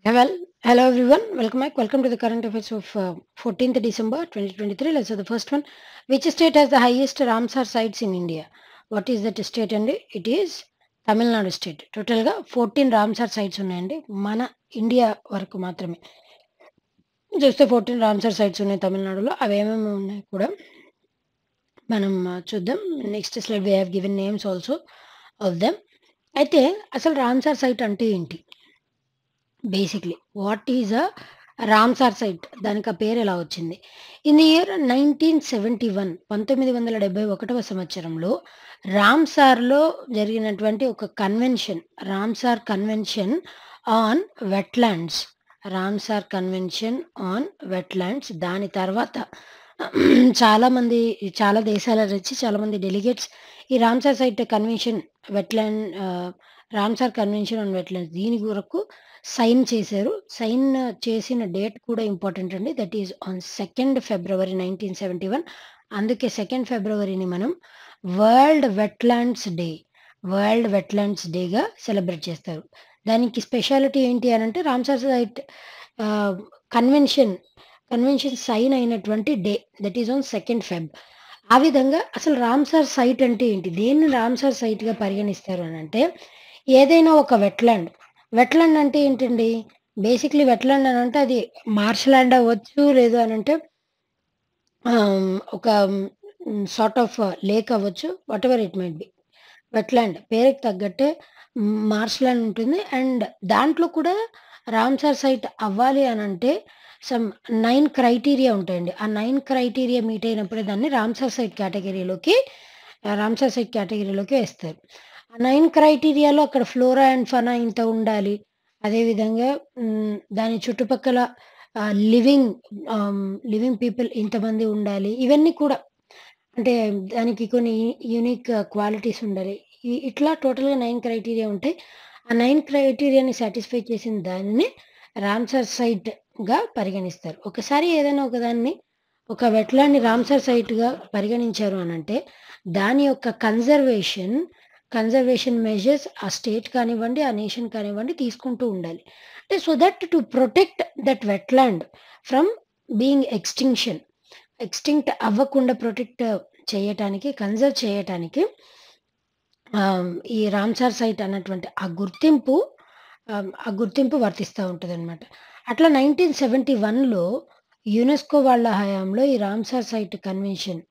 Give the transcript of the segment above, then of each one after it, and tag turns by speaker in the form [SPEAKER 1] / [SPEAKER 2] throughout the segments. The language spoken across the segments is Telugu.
[SPEAKER 1] Yeah, well, hello everyone. Welcome back. Welcome to the current affairs of 14th December 2023. Let's say the first one. Which state has the highest Ramsar sites in India? What is that state అండి? It is Tamil Nadu state. టోటల్‌గా 14 రామ్సార్ సైట్స్ ఉన్నాయండి. మన ఇండియా వరకు మాత్రమే. చూస్తే 14 రామ్సార్ సైట్స్ ఉన్నాయి తమిళనాడులో. అవి ఏమేమి ఉన్నాయి కూడా మనం చూద్దాం. Next slide we have given names also of them. అయితే అసలు రామ్సార్ సైట్ అంటే ఏంటి? Basically what is a Ramsar site? దానికి ఆ పేరు ఎలా వచ్చింది? ఇన్ ది ఇయర్ 1971 1971వ సంవత్సరంలో రామ్సార్‌లో జరిగినటువంటి ఒక convention, Ramsar convention on wetlands. Ramsar convention on wetlands. దాని తర్వాత చాలామంది చాలా దేశాల నుంచి చాలామంది డెలిగేట్స్ ఈ Ramsar site convention Ramsar convention on wetlands దీని కొరకు సైన్ చేశారు. సైన్ చేసిన డేట్ కూడా ఇంపార్టెంట్ అండి. దట్ ఈస్ ఆన్ 2 ఫిబ్రవరి 1971. అందుకే 2 ఫిబ్రవరిని మనం వరల్డ్ వెట్‌లాండ్స్ డేగా సెలబ్రేట్ చేస్తారు. దానికి స్పెషాలిటీ ఏంటి అనంటే రామ్సార్ సైట్ ఆహ్, కన్వెన్షన్ సైన్ అయినటువంటి day. That is on 2 Feb. ఆ విధంగా అసలు రామ్సార్ సైట్ అంటే ఏంటి? దేన్ని రామ్సార్ సైట్‌గా పరిగణిస్తారు అనంటే ఏదైనా ఒక వెట్‌లాండ్ అంటే ఏంటండి? బేసిక్‌లీ వెట్‌లాండ్ అనంటే అది మార్ష్ ల్యాండ్ అవ్వచ్చు. లేదు అనంటే ఒక సార్ట్ ఆఫ్ లేక్ అవ్వచ్చు. Whatever it might be. Wetland పేరుకి తగ్గట్టే మార్ష్ ల్యాండ్ ఉంటుంది. అండ్ దాంట్లో కూడా రామ్సార్ సైట్ అవ్వాలి అనంటే సమ్ 9 క్రైటీరియా ఉంటాయండి. ఆ 9 క్రైటీరియా మీట్ అయినప్పుడే దాన్ని రామ్సార్ సైట్ కేటగిరీలోకి వేస్తారు. ఆ 9 క్రైటీరియాలో అక్కడ ఫ్లోరా అండ్ ఫనా ఇంత ఉండాలి. అదేవిధంగా దాని చుట్టుపక్కల లివింగ్ లివింగ్ పీపుల్ ఇంతమంది ఉండాలి. ఇవన్నీ కూడా అంటే దానికి కొన్ని యూనిక్ క్వాలిటీస్ ఉండాలి. ఇట్లా టోటల్‌గా 9 క్రైటీరియా ఉంటాయి. ఆ 9 క్రైటీరియాని సాటిస్ఫై చేసిన దానిని రామ్సార్ సైట్‌గా పరిగణిస్తారు. ఒకసారి ఏదైనా ఒకదాన్ని ఒక వెట్‌లాండ్‌ని రామ్సార్ సైట్‌గా పరిగణించారు అనంటే దాని యొక్క కన్జర్వేషన్ మెజర్స్ ఆ స్టేట్ కానివ్వండి, ఆ నేషన్ కానివ్వండి తీసుకుంటూ ఉండాలి. అంటే so that to protect that wetland from being extinct అవ్వకుండా ప్రొటెక్ట్ చేయటానికి, కన్జర్వ్ చేయటానికి ఈ రామ్సార్ సైట్ అన్నటువంటి ఆ గుర్తింపు వర్తిస్తా ఉంటదనమాట. అట్లా 1971లో యునెస్కో వాళ్ళ హయాంలో ఈ రామ్సార్ సైట్ కన్వెన్షన్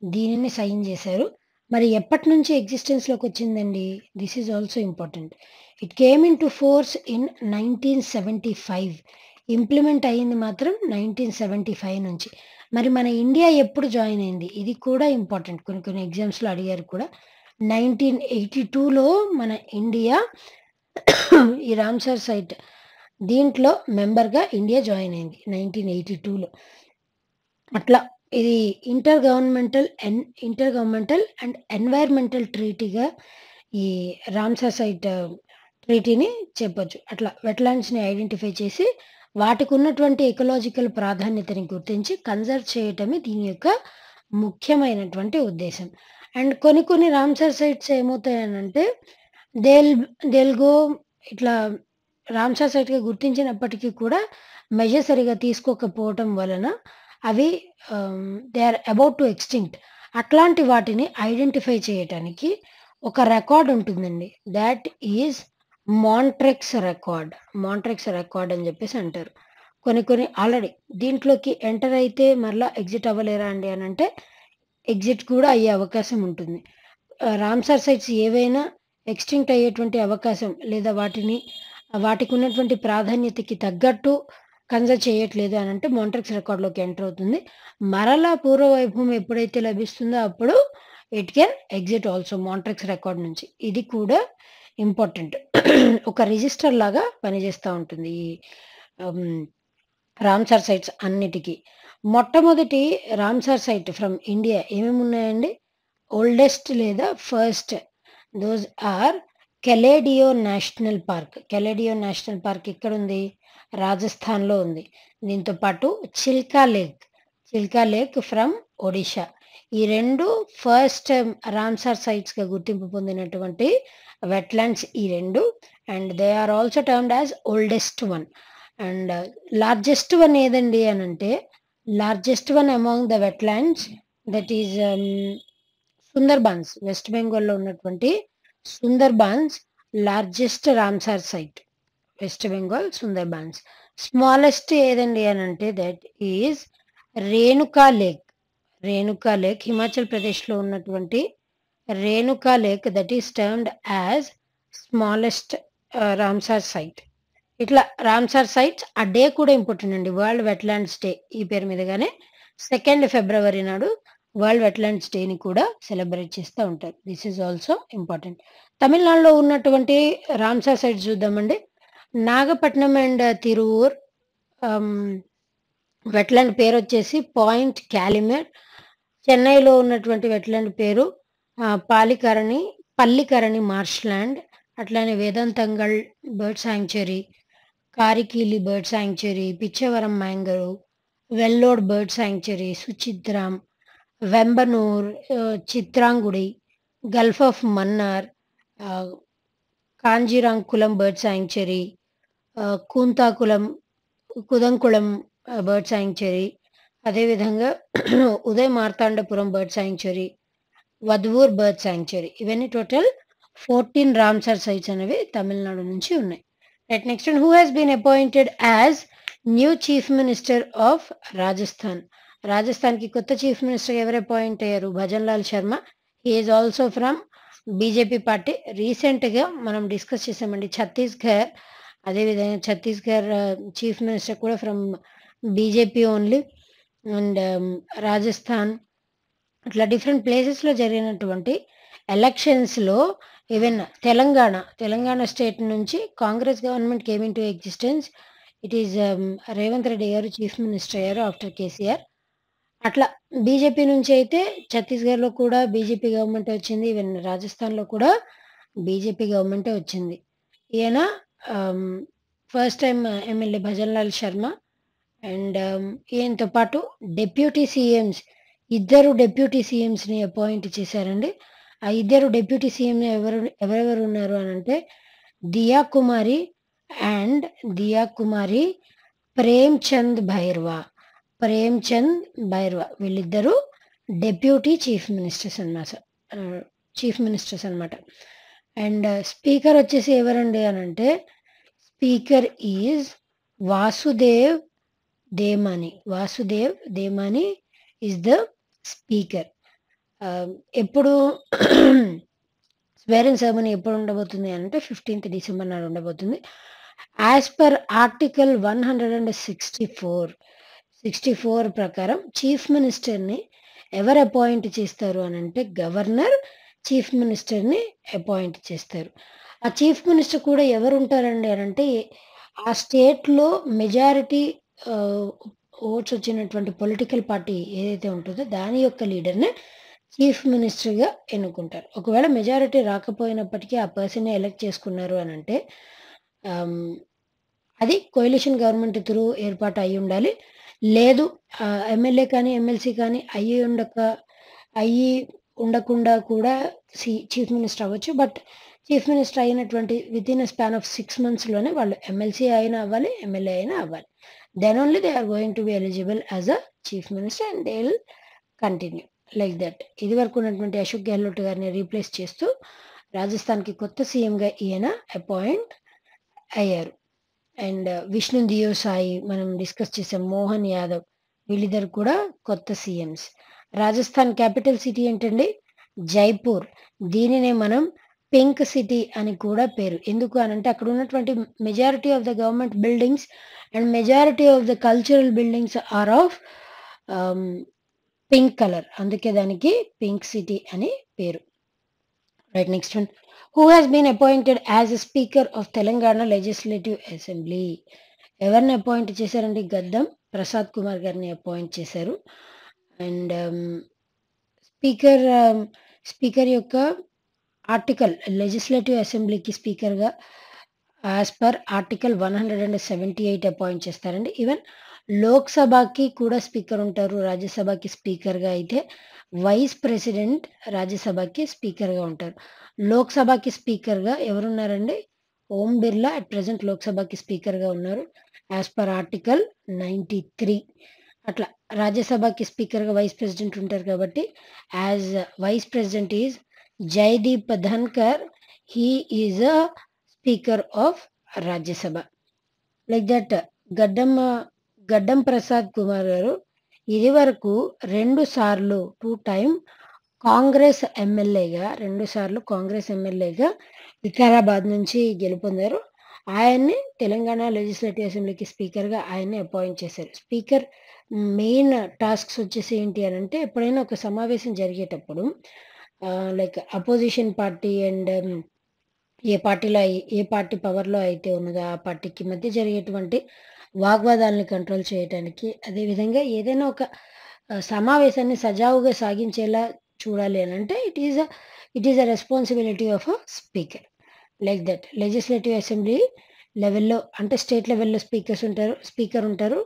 [SPEAKER 1] దీనిని సైన్ చేశారు. మరి ఎప్పటి నుంచి ఎగ్జిస్టెన్స్‌లోకొచ్చిందండి? This is also important. It came into force in 1975. Implement అయింది మాత్రం 1975 నుంచి. మరి మన ఇండియా ఎప్పుడు జాయిన్ అయింది? ఇది కూడా ఇంపార్టెంట్. కొన్ని కొన్ని ఎగ్జామ్స్‌లో అడిగారు కూడా. 1982లో మన ఇండియా ఈ రామ్సార్ సైట్ దీంట్లో మెంబర్‌గా ఇండియా జాయిన్ అయింది 1982లో. అట్లా ఇది ఇంటర్ గవర్నమెంటల్ అండ్ ఎన్వైర్న్మెంటల్ ట్రీటీగా ఈ రామ్సార్ సైట్ ట్రీటీని చెప్పొచ్చు. అట్లా వెట్‌లాండ్స్‌ని ఐడెంటిఫై చేసి వాటికున్నటువంటి ఎకలాజికల్ ప్రాధాన్యతని గుర్తించి కన్జర్వ్ చేయటమే దీని యొక్క ముఖ్యమైనటువంటి ఉద్దేశ్యం. అండ్ కొన్ని కొన్ని రామ్సార్ సైట్స్ ఏమవుతాయనంటే దేల్ దేల్ గో ఇట్లా రామ్సార్ సైట్‌గా గుర్తించినప్పటికీ కూడా మెజర్ సరిగ్గా తీసుకోకపోవటం వలన అవి they are about to extinct. అట్లాంటి వాటిని ఐడెంటిఫై చేయటానికి ఒక రికార్డ్ ఉంటుందండి. థాట్ ఈజ్ మాంట్రెక్స్ రికార్డ్ అని జెప్పేసి అంటారు. కొన్ని కొన్ని ఆల్రెడీ దీంట్లోకి ఎంటర్ అయితే మరలా ఎగ్జిట్ అవ్వలేరా అండి అనంటే, ఎగ్జిట్ కూడా అయ్యే అవకాశం ఉంటుంది. రామ్సార్ సైట్స్ ఏవైనా ఎక్స్‌టింక్ట్ అయ్యేటువంటి అవకాశం లేదా వాటికున్నటువంటి ప్రాధాన్యతకి తగ్గట్టు కన్జర్వ్ చేయట్లేదు అనంటే మాంట్రెక్స్ రికార్డ్‌లోకి ఎంటర్ అవుతుంది. మరలా పూర్వ వైభవం ఎప్పుడైతే లభిస్తుందో అప్పుడు it can exit also Montreux record నుంచి. ఇది కూడా ఇంపార్టెంట్. ఒక రిజిస్టర్ లాగా పనిచేస్తా ఉంటుంది ఈ హ్మ్. రామ్సార్ సైట్స్ అన్నిటికి. మొట్టమొదటి రామ్సార్ సైట్ ఫ్రమ్ ఇండియా ఏమేమున్నాయండి? ఓల్డెస్ట్ లేదా first those are Keoladeo national park ఎక్కడుంది? రాజస్థాన్‌లో ఉంది. దీంతో పాటు చిల్కా లేక్ ఫ్రమ్ ఒడిషా. ఈ 2 ఫస్ట్ రామ్సార్ సైట్స్‌గా గుర్తింపు పొందినటువంటి వెట్‌లాండ్స్ ఈ 2 and they are also termed as oldest one. And largest one ఏదండి అని అంటే, largest one among the wetlands that is Sundarbans. West బెంగాల్లో ఉన్నటువంటి Sundarbans largest Ramsar site. West Bengal Sundarbans. Smallest ఏదండి అని అంటే that is Renuka lake. Renuka lake Himachal ప్రదేశ్లో ఉన్నటువంటి Renuka lake that is termed as smallest Ramsar site. ఇట్లా రామ్సార్ సైట్స్ ఆ డే కూడా ఇంపార్టెంట్ అండి. వరల్డ్ వెట్లాండ్స్ డే ఈ పేరు మీదగానే 2 ఫిబ్రవరి నాడు వరల్డ్ వెట్లాండ్స్ డేని కూడా సెలబ్రేట్ చేస్తూ ఉంటారు. This is also important. తమిళనాడులో ఉన్నటువంటి రామ్సార్ సైట్స్ చూద్దామండి. నాగపట్నం అండ్ తిరువూర్ వెట్లాండ్ పేరు వచ్చేసి పాయింట్ క్యాలిమేర్. చెన్నైలో ఉన్నటువంటి వెట్లాండ్ పేరు పల్లికరణి మార్ష్ ల్యాండ్. అట్లానే Vedanthangal bird sanctuary, Karikili bird sanctuary, Pichavaram mangrove, Vellode bird sanctuary, Suchindram, Vembannur, Chitrangudi, gulf of Mannar, Kanjirankulam bird sanctuary, Koonthankulam bird sanctuary, అదేవిధంగా Uday Marthandapuram bird sanctuary, Vaduvur bird sanctuary. ఇవన్నీ టోటల్ 14 రామ్సార్ సైట్స్ అనేవి తమిళనాడు నుంచి ఉన్నాయి. Right, next one, who has been appointed as new chief minister of Rajasthan. రాజస్థాన్కి కొత్త చీఫ్ మినిస్టర్ ఎవరు అపాయింట్ అయ్యారు? Bhajan Lal Sharma. He is also from BJP party. రీసెంట్గా మనం డిస్కస్ చేసామండి ఛత్తీస్గఢ్. అదేవిధంగా ఛత్తీస్గఢ్ చీఫ్ మినిస్టర్ కూడా from BJP only. And Rajasthan అట్లా డిఫరెంట్ ప్లేసెస్లో జరిగినటువంటి ఎలక్షన్స్లో ఈవెన్ తెలంగాణ స్టేట్ నుంచి Congress government came in to existence. It is Revanth Reddy గారు చీఫ్ మినిస్టర్ అయ్యారు ఆఫ్టర్ కేసీఆర్. అట్లా బీజేపీ నుంచి అయితే ఛత్తీస్గఢ్లో కూడా బీజేపీ గవర్నమెంట్ వచ్చింది. ఈవెన్ రాజస్థాన్లో కూడా బీజేపీ గవర్నమెంటే వచ్చింది. ఈయన first time MLA bhajan Lal Sharma. And ఈయనతో పాటు ఇద్దరు డెప్యూటీ సీఎంస్ని అపాయింట్ చేశారండి. ఆ ఇద్దరు డెప్యూటీ సీఎం ఎవరెవరు ఉన్నారు అని అంటే దియా కుమారి ప్రేమ్చంద్ భైర్వా. వీళ్ళిద్దరూ డెప్యూటీ చీఫ్ మినిస్టర్స్ అన్నమాట. అండ్ స్పీకర్ వచ్చేసి ఎవరండి అని అంటే speaker is Vasudev Devnani is the speaker. ఎప్పుడు స్వేరింగ్ సెరమనీ ఎప్పుడు ఉండబోతుంది అంటే 15th డిసెంబర్ నాడు ఉండబోతుంది. యాజ్ పర్ ఆర్టికల్ 164 ప్రకారం చీఫ్ మినిస్టర్ని ఎవరు అపాయింట్ చేస్తారు అని అంటే గవర్నర్ చీఫ్ మినిస్టర్ని అపాయింట్ చేస్తారు. ఆ చీఫ్ మినిస్టర్ కూడా ఎవరు ఉంటారండి అని అంటే ఆ స్టేట్లో మెజారిటీ ఓట్స్ వచ్చినటువంటి పొలిటికల్ పార్టీ ఏదైతే ఉంటుందో దాని యొక్క లీడర్ని చీఫ్ మినిస్టర్గా ఎన్నుకుంటారు. ఒకవేళ మెజారిటీ రాకపోయినప్పటికీ ఆ పర్సన్ని ఎలక్ట్ చేసుకున్నారు అని అంటే అది కోalition గవర్నమెంట్ త్రూ ఏర్పాటు అయి ఉండాలి. లేదు ఎమ్మెల్యే కానీ ఎమ్మెల్సీ కానీ అయ్యి ఉండకుండా కూడా చీఫ్ మినిస్టర్ అవ్వచ్చు. బట్ చీఫ్ మినిస్టర్ అయినటువంటి విత్ ఇన్ స్పాన్ ఆఫ్ 6 monthsలోనే వాళ్ళు ఎమ్మెల్సీ అయినా అవ్వాలి, ఎమ్మెల్యే అయినా అవ్వాలి. Then only they are going to be eligible as a chief minister and they will continue like that. ఇది వరకు ఉన్నటువంటి అశోక్ గెహ్లోట్ గారిని రీప్లేస్ చేస్తూ రాజస్థాన్కి కొత్త సీఎంగా ఈయన అపాయింట్ అయ్యారు. అండ్ విష్ణు దియో సాయి మనం డిస్కస్ చేసాం, మోహన్ యాదవ్, వీళ్ళిద్దరు కూడా కొత్త సీఎంస్. రాజస్థాన్ క్యాపిటల్ సిటీ ఏంటండి? జైపూర్. దీనినే మనం పింక్ సిటీ అని కూడా పేరు. ఎందుకు అనంటే అక్కడ ఉన్నటువంటి majority of the government buildings and majority of the cultural buildings are of pink colour, అందుకే దానికి పింక్ సిటీ అని పేరు. Right, next one, who has been appointed as a speaker of Telangana legislative assembly. ఎవరిని అపాయింట్ చేశారండి? గద్దం ప్రసాద్ కుమార్ గారిని అపాయింట్ చేశారు. అండ్ స్పీకర్ యొక్క ఆర్టికల్ లెజిస్లేటివ్ అసెంబ్లీకి స్పీకర్గా యాజ్ పర్ ఆర్టికల్ 178 అపాయింట్ చేస్తారండి. ఈవెన్ లోక్సభకి కూడా స్పీకర్ ఉంటారు, రాజ్యసభకి స్పీకర్గా అయితే వైస్ ప్రెసిడెంట్ రాజ్యసభకి స్పీకర్గా ఉంటారు. లోక్సభకి స్పీకర్గా ఎవరున్నారండి? ఓం బిర్లా అట్ ప్రెసెంట్ లోక్సభకి స్పీకర్గా ఉన్నారు యాజ్ పర్ ఆర్టికల్ 93. అట్లా రాజ్యసభకి స్పీకర్గా వైస్ ప్రెసిడెంట్ ఉంటారు కాబట్టి as vice president is Jagdeep Dhankhar. He is a speaker of Rajya Sabha. Like that Gaddam Prasad Kumar గారు ఇది వరకు 2 సార్లు 2 టైమ్ కాంగ్రెస్ ఎమ్మెల్యేగా వికారాబాద్ నుంచి గెలుపొందారు. ఆయన్ని తెలంగాణ లెజిస్లేటివ్ అసెంబ్లీకి స్పీకర్గా ఆయన్ని అపాయింట్ చేశారు. స్పీకర్ మెయిన్ టాస్క్స్ వచ్చేసి ఏంటి అని అంటే ఎప్పుడైనా ఒక సమావేశం జరిగేటప్పుడు like opposition party and A party పవర్లో అయితే ఉన్నదో ఆ పార్టీకి మధ్య జరిగేటువంటి వాగ్వాదాలను కంట్రోల్ చేయడానికి, అదేవిధంగా ఏదైనా ఒక సమావేశాన్ని సజావుగా సాగించేలా చూడాలి అని అంటే it is a responsibility of a speaker. Like that legislative assembly లెవెల్లో అంటే స్టేట్ లెవెల్లో స్పీకర్ ఉంటారు,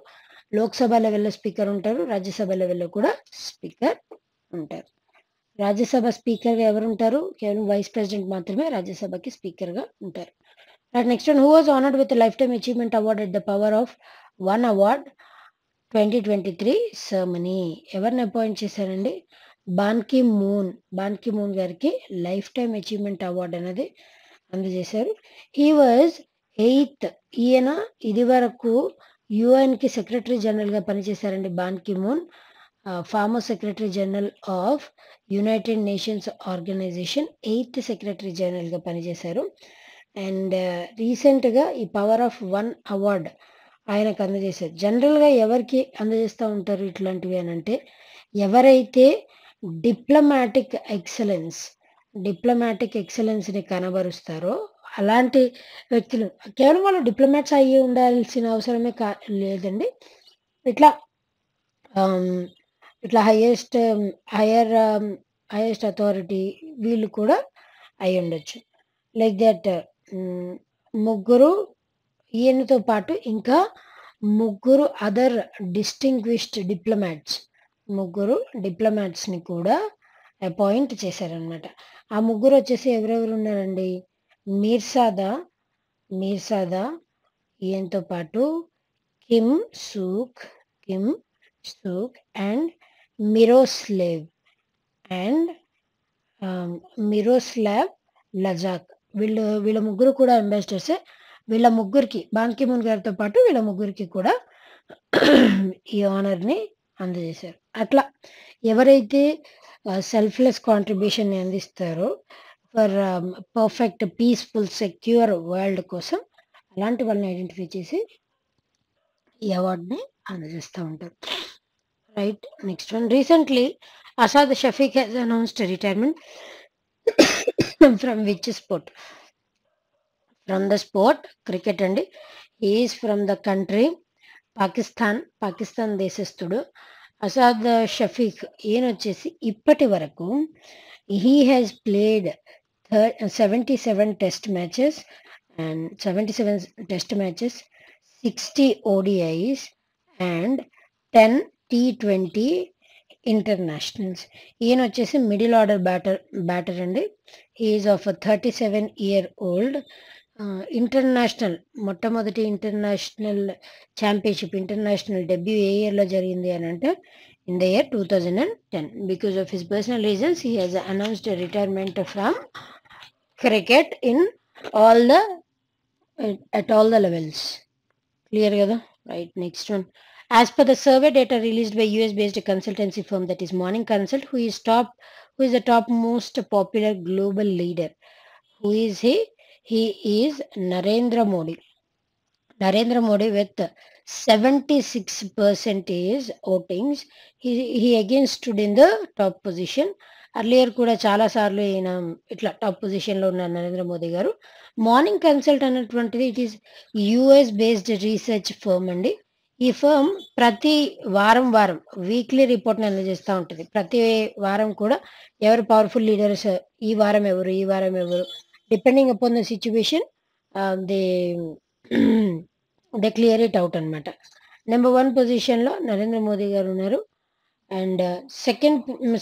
[SPEAKER 1] లోక్సభ లెవెల్లో స్పీకర్ ఉంటారు, రాజ్యసభ లెవెల్లో కూడా స్పీకర్ ఉంటారు. రాజ్యసభ స్పీకర్గా ఎవరు ఉంటారు? కేవలం వైస్ ప్రెసిడెంట్ మాత్రమే రాజ్యసభకి స్పీకర్గా ఉంటారు. Next one, who was honoured with life time achievement award at the power of 1 award 2023 ceremony. ఎవరిని అపాయింట్ చేశారండి? బాన్ కి మూన్ గారికి లైఫ్ టైమ్ అచీవ్మెంట్ అవార్డ్ అనేది అందజేశారు. He was 8th. ఈయన ఇది వరకు యుఎన్కి సెక్రటరీ జనరల్గా పనిచేశారండి. Ban Ki Moon former secretary general of United Nations organisation 8th secretary జనరల్గా పనిచేశారు. అండ్ రీసెంట్గా ఈ పవర్ ఆఫ్ 1 అవార్డ్ ఆయనకు అందజేశారు. జనరల్గా ఎవరికి అందజేస్తూ ఉంటారు ఇట్లాంటివి అని అంటే ఎవరైతే డిప్లొమాటిక్ ఎక్సలెన్స్ని కనబరుస్తారో అలాంటి వ్యక్తులు. కేవలం వాళ్ళు డిప్లొమాట్స్ అయ్యి ఉండాల్సిన అవసరమే లేదండి. ఇట్లా హైయెస్ట్ అథారిటీ వీళ్ళు కూడా అయి ఉండొచ్చు. లైక్ దట్ ముగ్గురు ఈయనతో పాటు ఇంకా ముగ్గురు అదర్ డిస్టింగ్విష్డ్ డిప్లొమాట్స్ని కూడా అపాయింట్ చేశారనమాట. ఆ ముగ్గురు వచ్చేసి ఎవరెవరు ఉన్నారండి? మీర్సాదా ఈయనతో పాటు కిమ్ సూక్ అండ్ మిరోస్లావ్ లజాక్. వీళ్ళ ముగ్గురు కూడా అంబాసిడర్సే. వీళ్ళ ముగ్గురికి బాన్ కి మూన్ గారితో పాటు వీళ్ళ ముగ్గురికి కూడా ఈ ఆనర్ని అందజేశారు. అట్లా ఎవరైతే సెల్ఫ్లెస్ కాంట్రిబ్యూషన్ని అందిస్తారో for perfect peaceful secure world కోసం అలాంటి వాళ్ళని ఐడెంటిఫై చేసి ఈ అవార్డుని అందజేస్తూ ఉంటారు. Right. Next one, recently Asad Shafiq has announced retirement from which sport? From the sport cricket అండి. He is from the country Pakistan దేశస్థుడు అసాద్ షఫీక్. ఈయన వచ్చేసి ఇప్పటి వరకు he has played 77 test matches, 60 ODIs and 10 T20 internationals. ఈయన వచ్చేసి మిడిల్ ఆర్డర్ బ్యాటర్ అండి. Is of 37-year-old. మొట్టమొదటి ఇంటర్నేషనల్ ఛాంపియన్షిప్ ఇంటర్నేషనల్ డెబ్యూ ఏ ఇయర్లో జరిగింది అని అంటే in the year 2010. Because of his personal reasons he has announced retirement from cricket at all the levels. Clear kada? Right. Next one. As per the survey data released by US-based consultancy firm that is Morning Consult, who is the top most popular global leader? Who is he? He is Narendra Modi with 76% votings. He again stood in the top position. Earlier కూడా చాలాసార్లు ఈయన ఇట్లా టాప్ పొజిషన్లో ఉన్నారు నరేంద్ర మోదీ గారు. మార్నింగ్ కన్సల్ట్ అనేటువంటిది it is US based research firm అండి. ఈ ఫర్మ్ ప్రతి వారం వీక్లీ రిపోర్ట్ని అందజేస్తూ ఉంటుంది. ప్రతి వారం కూడా ఎవరు పవర్ఫుల్ లీడర్స్ ఈ వారం ఎవరు depending upon the situation they clear it out అనమాట. నెంబర్ 1 పొజిషన్లో నరేంద్ర మోదీ గారు ఉన్నారు. అండ్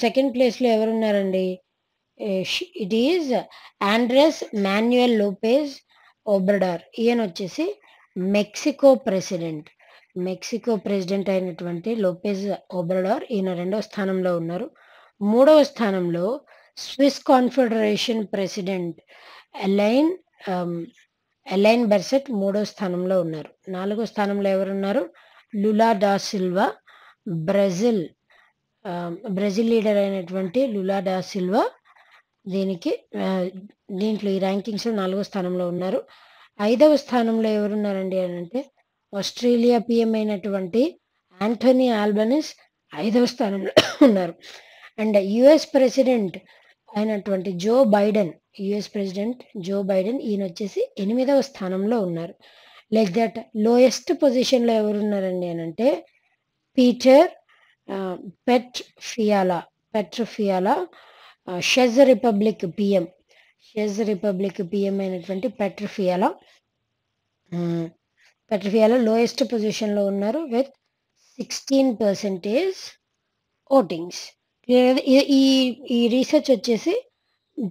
[SPEAKER 1] సెకండ్ ప్లేస్లో ఎవరున్నారండి? It is Andres Manuel Lopez Obrador ఈయన వచ్చేసి మెక్సికో ప్రెసిడెంట్. మెక్సికో ప్రెసిడెంట్ అయినటువంటి లోపెజ్ ఓబ్రడార్ ఈయన 2వ స్థానంలో ఉన్నారు. 3వ స్థానంలో Swiss confederation president Alain Alain Berset 3వ స్థానంలో ఉన్నారు. 4వ స్థానంలో ఎవరున్నారు? Lula da Silva, Brazil Brazil leader అయినటువంటి లులా డా సిల్వా దీంట్లో ఈ ర్యాంకింగ్స్‌లో 4వ స్థానంలో ఉన్నారు. 5వ స్థానంలో ఎవరున్నారండి అనంటే ఆస్ట్రేలియా పీఎం అయినటువంటి యాంథోనీ ఆల్బనీస్ 5వ స్థానంలో ఉన్నారు. అండ్ యుఎస్ ప్రెసిడెంట్ అయినటువంటి యుఎస్ ప్రెసిడెంట్ జో బైడెన్ ఈయన వచ్చేసి 8వ స్థానంలో ఉన్నారు. లైక్ దట్ లోయెస్ట్ పొజిషన్‌లో ఎవరున్నారండి అనంటే పీటర్ పెట్రోఫియాలా చెజ్ రిపబ్లిక్ పిఎం అయినటువంటి పెట్రోఫియాలా లోయెస్ట్ పొజిషన్‌లో ఉన్నారు విత్ 16% ఓటింగ్స్. ఈ రీసెర్చ్ వచ్చేసి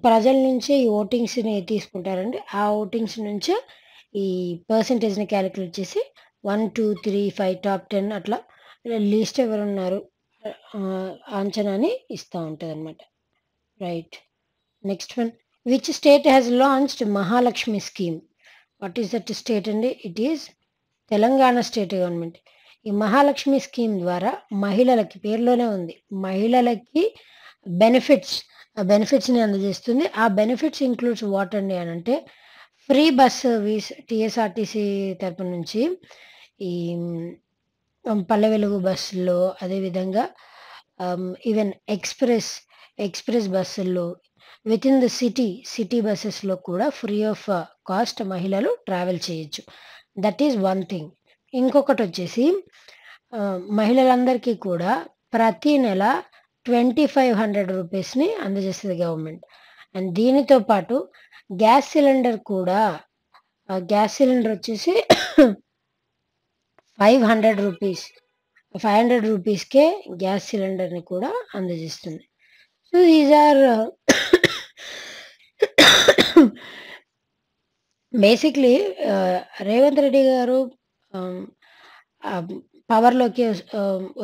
[SPEAKER 1] ప్రజల నుంచే ఈ ఓటింగ్స్‌ని తీసుకుంటారండి. ఆ ఓటింగ్స్ నుంచే ఈ పర్సెంటేజ్‌ని క్యాలిక్యులేట్ చేసి 1, 2, 3, 5 టాప్ 10 అట్లా లీస్ట్ ఎవరున్నారు అంచనాని ఇస్తా ఉంటదనమాట. Right. Next one, which state has launched Mahalakshmi scheme? What is that state అండి? It is Telangana state government. ఈ మహాలక్ష్మి స్కీమ్ ద్వారా మహిళలకి, పేరులోనే ఉంది, మహిళలకి బెనిఫిట్స్ని అందజేస్తుంది. ఆ బెనిఫిట్స్ ఇంక్లూడ్స్ వాట్ అండి అని అంటే ఫ్రీ బస్ సర్వీస్ టీఎస్ఆర్టీసీ తరపు నుంచి ఈ పల్లె వెలుగు బస్సుల్లో, అదేవిధంగా ఈవెన్ ఎక్స్ప్రెస్ బస్సుల్లో, విత్ ఇన్ ద సిటీ బస్సెస్లో కూడా ఫ్రీ ఆఫ్ కాస్ట్ మహిళలు ట్రావెల్ చేయొచ్చు. That is one thing. ఇంకొకటి వచ్చేసి మహిళలందరికీ కూడా ప్రతి నెల 2500 రూపీస్ని అందజేస్తుంది గవర్నమెంట్. అండ్ దీనితో పాటు గ్యాస్ సిలిండర్ వచ్చేసి 500 రూపీస్కే గ్యాస్ సిలిండర్ని కూడా అందజేస్తుంది. So these are basically Revanth Reddy గారు పవర్లోకి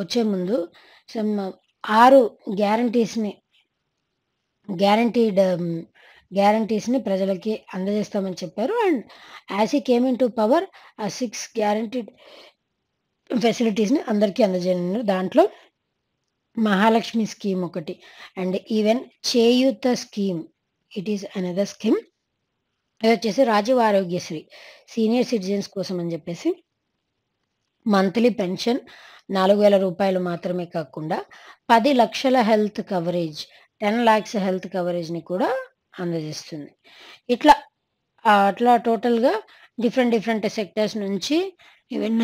[SPEAKER 1] వచ్చే ముందు 6 గ్యారంటీస్ని ప్రజలకి అందజేస్తామని చెప్పారు. And as he came in to power ఆ 6 గ్యారంటీడ్ ఫెసిలిటీస్ని అందరికీ అందజేయనున్నారు. దాంట్లో మహాలక్ష్మి స్కీమ్ ఒకటి, and even Cheyutha scheme, it is another scheme. ఇది వచ్చేసి రాజీవ్ ఆరోగ్యశ్రీ సీనియర్ సిటిజన్స్ కోసం అని చెప్పేసి మంత్లీ పెన్షన్ 4000 రూపాయలు మాత్రమే కాకుండా 10 లక్షల హెల్త్ కవరేజ్, 10 lakhs హెల్త్ కవరేజ్ని కూడా అందజేస్తుంది. అట్లా టోటల్గా డిఫరెంట్ సెక్టర్స్ నుంచి ఈవెన్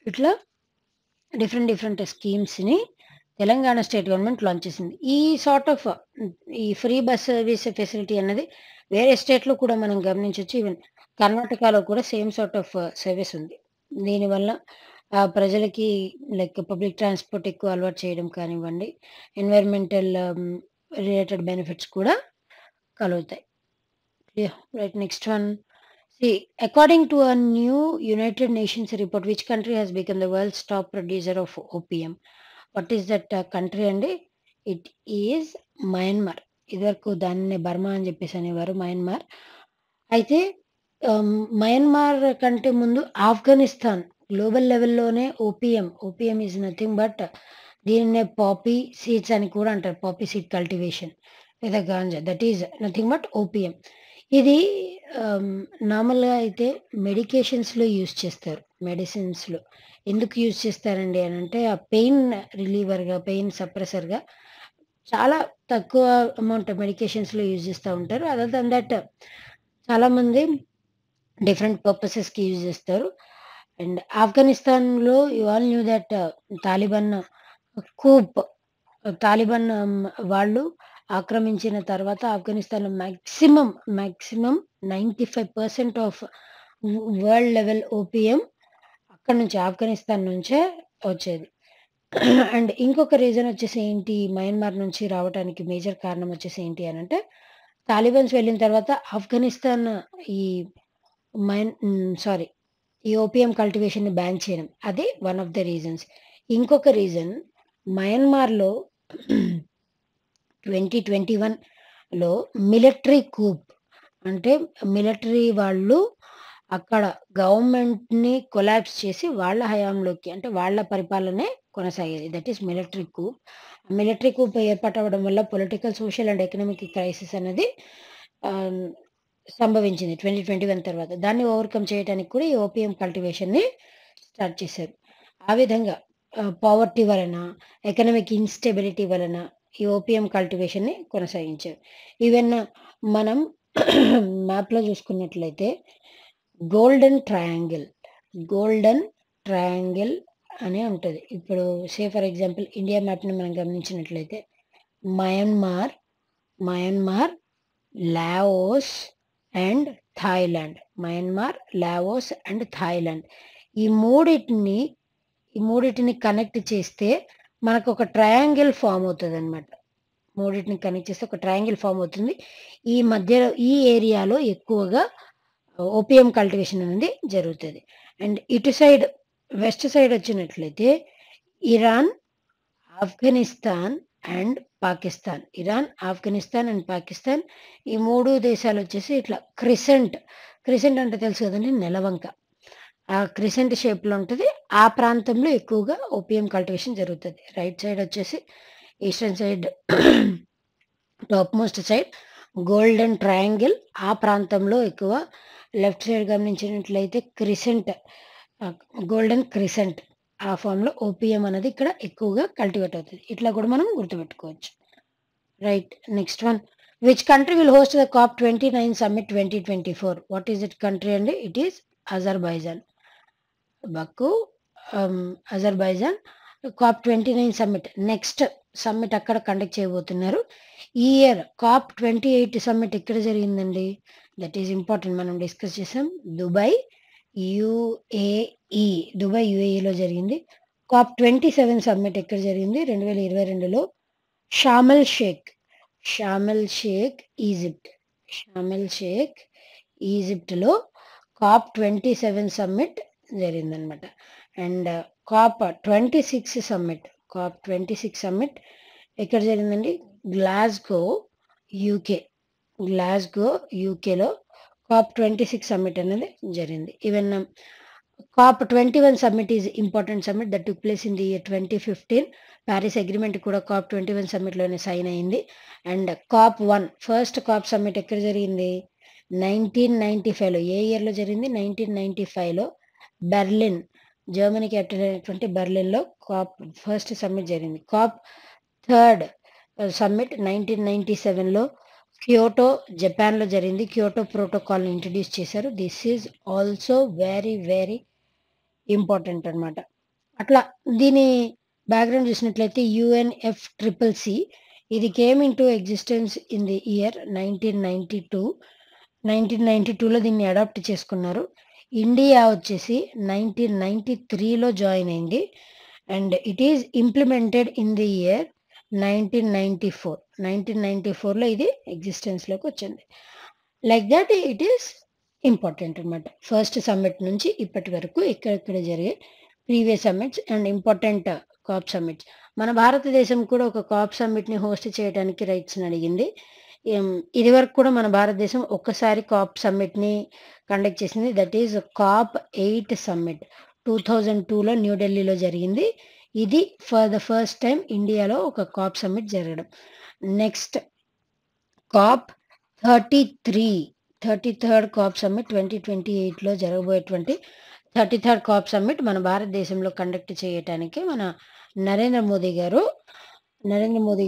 [SPEAKER 1] ఇట్లా డిఫరెంట్ స్కీమ్స్ని తెలంగాణ స్టేట్ గవర్నమెంట్ లాంచ్ చేసింది. ఈ ఫ్రీ బస్ సర్వీస్ ఫెసిలిటీ అన్నది వేరే స్టేట్లో కూడా మనం గమనించవచ్చు. ఈవెన్ కర్ణాటకలో కూడా సేమ్ సార్ట్ ఆఫ్ సర్వీస్ ఉంది. దీనివల్ల ప్రజలకి లైక్ పబ్లిక్ ట్రాన్స్పోర్ట్ ఎక్కువ అలవాటు చేయడం కానివ్వండి, ఎన్వైర్మెంటల్ రిలేటెడ్ బెనిఫిట్స్ కూడా కలుగుతాయి. Right. Next one, according to a new United Nations report, which country has become the world's top producer of opium? What is that country అండి? It is Myanmar. ఇదివరకు దాన్ని బర్మా అని చెప్పేసి అనేవారు, మయన్మార్. అయితే మయన్మార్ కంటే ముందు ఆఫ్ఘనిస్తాన్ గ్లోబల్ లెవెల్లోనే ఓపియం ఈజ్ నథింగ్ బట్ దీన్నే పాపీ సీడ్స్ అని కూడా అంటారు. పాపీ సీడ్ కల్టివేషన్ లేదా ganja, that is nothing but opium. ఇది నార్మల్గా అయితే మెడికేషన్స్లో యూజ్ చేస్తారు. మెడిసిన్స్లో ఎందుకు యూజ్ చేస్తారండి అని అంటే ఆ పెయిన్ రిలీవర్గా, పెయిన్ సప్రెసర్గా చాలా తక్కువ అమౌంట్ మెడికేషన్స్లో యూజ్ చేస్తూ ఉంటారు. అదర్ దన్ దట్ చాలామంది డిఫరెంట్ పర్పసెస్కి యూజ్ చేస్తారు. అండ్ ఆఫ్ఘనిస్తాన్లో you all knew that Taliban వాళ్ళు ఆక్రమించిన తర్వాత ఆఫ్ఘనిస్తాన్లో maximum 95% of world level opium అక్కడ నుంచి, ఆఫ్ఘనిస్తాన్ నుంచే వచ్చేది. అండ్ ఇంకొక రీజన్ వచ్చేసి ఏంటి, మయన్మార్ నుంచి రావడానికి మేజర్ కారణం వచ్చేసి ఏంటి అని అంటే తాలిబాన్స్ వెళ్ళిన తర్వాత ఆఫ్ఘనిస్తాన్ ఈ సారీ ఈ ఓపియం కల్టివేషన్ని బ్యాన్ చేయడం అది వన్ ఆఫ్ ద రీజన్స్. ఇంకొక రీజన్ మయన్మార్‌లో 2021లో మిలిటరీ కూప్ అంటే మిలిటరీ వాళ్ళు అక్కడ గవర్నమెంట్‌ని కొలాప్స్ చేసి వాళ్ళ హయాంలోకి అంటే వాళ్ళ పరిపాలనే కొనసాగేది. That is military coup. Military coup ఏర్పాటవ్వడం వల్ల political, social and economic crisis అనేది ఆహ్, సంభవించింది 2021 తర్వాత. దాన్ని ఓవర్‌కమ్ చేయటానికి కూడా ఈ ఓపీఎం కల్టివేషన్‌ని స్టార్ట్ చేశారు. ఆ విధంగా పావర్టీ వలన, ఎకనామిక్ ఇన్‌స్టెబిలిటీ వలన ఈ ఓపీఎం కల్టివేషన్‌ని కొనసాగించారు. ఈవెన్ మనం మ్యాప్‌లో చూసుకున్నట్లయితే గోల్డెన్ ట్రయాంగిల్, గోల్డెన్ ట్రయాంగిల్ అని ఉంటది. ఇప్పుడు ఫర్ ఎగ్జాంపుల్ ఇండియా మ్యాప్‌ని మనం గమనించినట్లయితే Myanmar, Myanmar, Laos and Thailand. Myanmar, Laos and Thailand. ఈ మూడిటిని ఈ మూడిటిని కనెక్ట్ చేస్తే మనకొక ట్రయాంగిల్ ఫార్మ్ అవుతదనమాట. మూడిటిని కనెక్ట్ చేస్తే ఒక ట్రయాంగిల్ ఫార్మ్ అవుతుంది. ఈ మధ్యలో ఈ ఏరియాలో ఎక్కువగా ఓపీఎం కల్టివేషన్ అనేది జరుగుతది. అండ్ ఇటు సైడ్ వెస్ట్ సైడ్ వచ్చినట్లయితే Iran, Afghanistan and Pakistan. Iran, Afghanistan and Pakistan ఈ 3 దేశాలొచ్చేసి ఇట్లా క్రిసెంట్, క్రిసెంట్ అంటే తెలుసు కదండీ! నెలవంక. ఆ క్రిసెంట్ షేప్‌లో ఉంటది. ఆ ప్రాంతంలో ఎక్కువగా ఓపీఎం కల్టివేషన్ జరుగుతది. రైట్ సైడ్ వచ్చేసి eastern side top most side golden triangle ఆ ప్రాంతంలో ఎక్కువ. లెఫ్ట్ సైడ్ గమనించినట్లయితే క్రిసెంట్ గోల్డెన్ క్రిసెంట్ ఆ ఫామ్‌లో ఓపీఎం అనేది ఇక్కడ ఎక్కువగా కల్టివేట్ అవుతది. ఇట్లా కూడా మనం గుర్తుపెట్టుకోవచ్చు. Right. Next one. Which country will host the COP 29 summit 2024? What is that country అండి? It is Azerbaijan. Baku Azerbaijan COP 29 summit next summit అక్కడ కండక్ట్ చేయబోతున్నారు. ఈ ఇయర్ కాప్ 28 సమ్మిట్ ఎక్కడ జరిగిందండి? That is important. మనం డిస్కస్ చేసాం. Dubai, UAE. దుబాయ్, యూఏఈలో జరిగింది. కాప్ 27 సమ్మిట్ ఎక్కడ జరిగింది? 2022లో Sharm Sheikh, Sharm Sheikh, Egypt. Sharm Sheikh, ఈజిప్ట్‌లో కాప్ 27 సమ్మిట్ జరిగిందనమాట. And COP 26 summit, COP 26 summit ఎక్కడ జరిగిందండి? Glasgow, UK. గ్లాస్గో, యూకేలో కాప్ 26 సమ్మిట్ అనేది జరిగింది. Even COP 21 summit is important summit that took place in the year 2015. Paris agreement కూడా కాప్ 21 సమ్మిట్‌లోనే సైన్ అయింది. And COP 1 first COP summit ఎక్కడ జరిగింది? 1995లో. ఏ ఇయర్‌లో జరిగింది? 1995లో బెర్లిన్, జర్మనీ క్యాపిటల్ అయినటువంటి బెర్లిన్‌లో కాప్ ఫస్ట్ సమ్మిట్ జరిగింది. కాప్ థర్డ్ సమ్మిట్ 1997లో క్యోటో, జపాన్‌లో జరిగింది. క్యోటో ప్రోటోకాల్‌ని ఇంట్రొడ్యూస్ చేశారు. This is also very, very important అనమాట. అట్లా దీని బ్యాక్‌గ్రౌండ్ చూసినట్లయితే యుఎన్ఎఫ్‌సిసిసి ఇది came into existence in the year 1992. 1992లో దీన్ని అడాప్ట్ చేసుకున్నారు. ఇండియా వచ్చేసి 1993లో జాయిన్ అయింది. And it is implemented in the year 1994. 1994లో ఇది ఎగ్జిస్టెన్స్‌లోకి వచ్చింది. Like that it is important అనమాట. ఫస్ట్ సమ్మిట్ నుంచి ఇప్పటి వరకు ఎక్కడెక్కడ జరిగే previous summits and important COP summits. మన భారతదేశం కూడా ఒక కాప్ సమ్మిట్‌ని హోస్ట్ చేయడానికి రైట్స్‌ని అడిగింది. ఇదివరకు కూడా మన భారతదేశం ఒక్కసారి కాప్ సమ్మిట్‌ని కండక్ట్ చేసింది. దట్ ఈస్ కాప్ 8 సమ్మిట్ 2002లో న్యూఢిల్లీలో జరిగింది. ఇది ఫర్ ద ఫస్ట్ టైమ్ ఇండియాలో ఒక కాప్ సమ్మిట్ జరగడం. Next COP 33, 33rd COP summit 2028లో జరగబోయేటువంటి 33rd కాప్ సమ్మిట్ మన భారతదేశంలో కండక్ట్ చేయటానికి మన నరేంద్ర మోదీ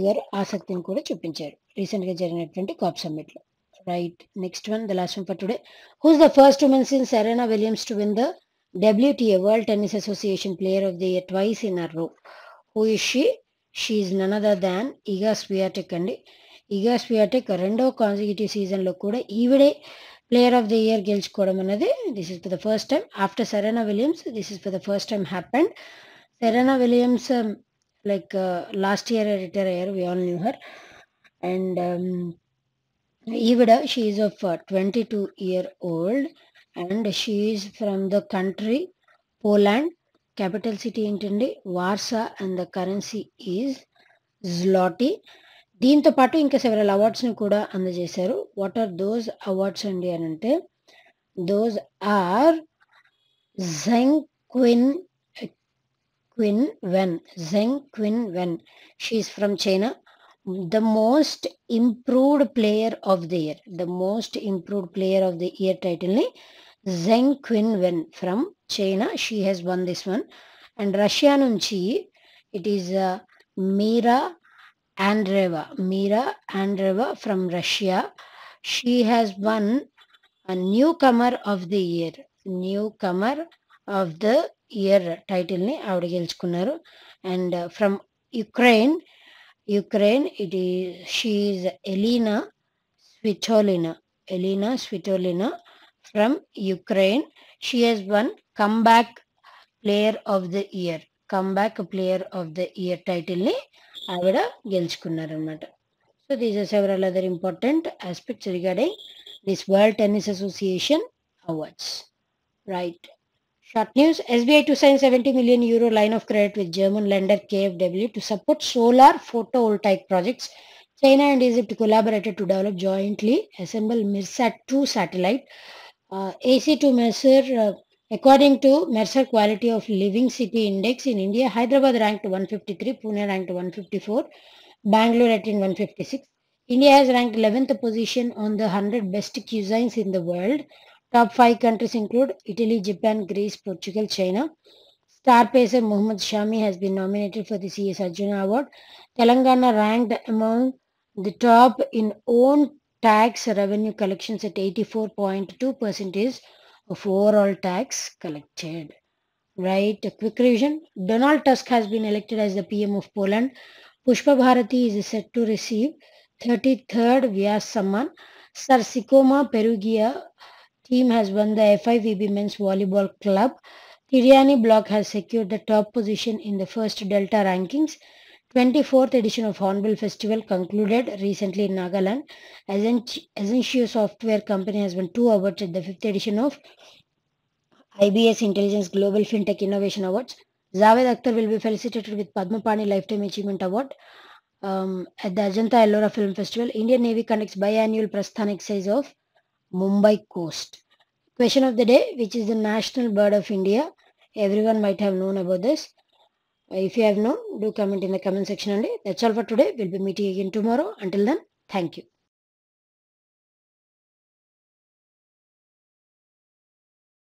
[SPEAKER 1] గారు ఆసక్తిని కూడా చూపించారు రీసెంట్‌గా జరిగినటువంటి కాప్ సమ్మిట్‌లో. Right. Next one, the last one for today. Who is the first woman since Serena Williams to win the WTA world tennis association player of the year twice in a row? Who is she? She is none other than Iga Swiatek అండి. ఇగా స్వియాటెక్ రెండో కాన్సిక్యూటివ్ సీజన్‌లో కూడా ఈవిడే ప్లేయర్ ఆఫ్ ది ఇయర్ గెలుచుకోవడం అనేది this is for the first time after Serena Williams. This is for the first time happened. Serena Williams last year retire అయ్యారు. We all knew her. And Ivida, she is of 22-year-old and she is from the country Poland. Capital city ఏంటండి Warsaw and the currency is zloty. దీంతో పాటు ఇంకా సెవెరల్ అవార్డ్స్ని కూడా అందజేశారు. వాట్ ఆర్ దోస్ అవార్డ్స్ అండి అని అంటే దోస్ ఆర్ జెంగ్ క్విన్ Quinn Wen. She is from China. The most improved player of the year. The most improved player of the year title ni Zheng Qinwen from China. She has won this one. And Russia nunchi it is Mira Andreeva from Russia. She has won a newcomer of the year. Newcomer of the year title ni ఆవిడ గెలుచుకున్నారు. And from Ukraine it is she is Elena Svitolina from Ukraine. She has won comeback player of the year title ని ఆవిడ గెలుచుకున్నారన్నమాట. So these are several other important aspects regarding this World Tennis Association awards. Right. Short news. SBI to sign 70 million euro line of credit with German lender KfW to support solar photovoltaic projects. China and Egypt collaborated to develop jointly assemble Mirsat-2 satellite. AC2 Mercer, according to Mercer Quality of Living City Index in India, Hyderabad ranked 153, Pune ranked 154, Bangalore at 156. India has ranked 11th position on the 100 best cuisines in the world. Top 5 countries include Italy, Japan, Greece, Portugal, China. Star pacer Muhammad Shami has been nominated for the CS Arjuna Award. Telangana ranked among the top in own tax revenue collections at 84.2% of overall tax collected. Right, a quick revision. Donald Tusk has been elected as the PM of Poland. Pushpa Bharati is set to receive 33rd Vyas Samman. Sir Sikoma Perugia team has won the FIVB Men's Volleyball Club. Tiryani block has secured the top position in the first Delta rankings. 24th edition of Hornbill Festival concluded recently in Nagaland. Essentio Software Company has won 2 awards at the 5th edition of IBS Intelligence Global FinTech Innovation Awards. Javed Akhtar will be felicitated with Padma Pani Lifetime Achievement Award at the Ajanta Ellora Film Festival. Indian Navy conducts biannual Prasthan exercise of Mumbai coast. Question of the day, which is the national bird of India? Everyone might have known about this. If you have known, do comment in the comment section. And that's all for today. We'll be meeting again tomorrow. Until then, thank you.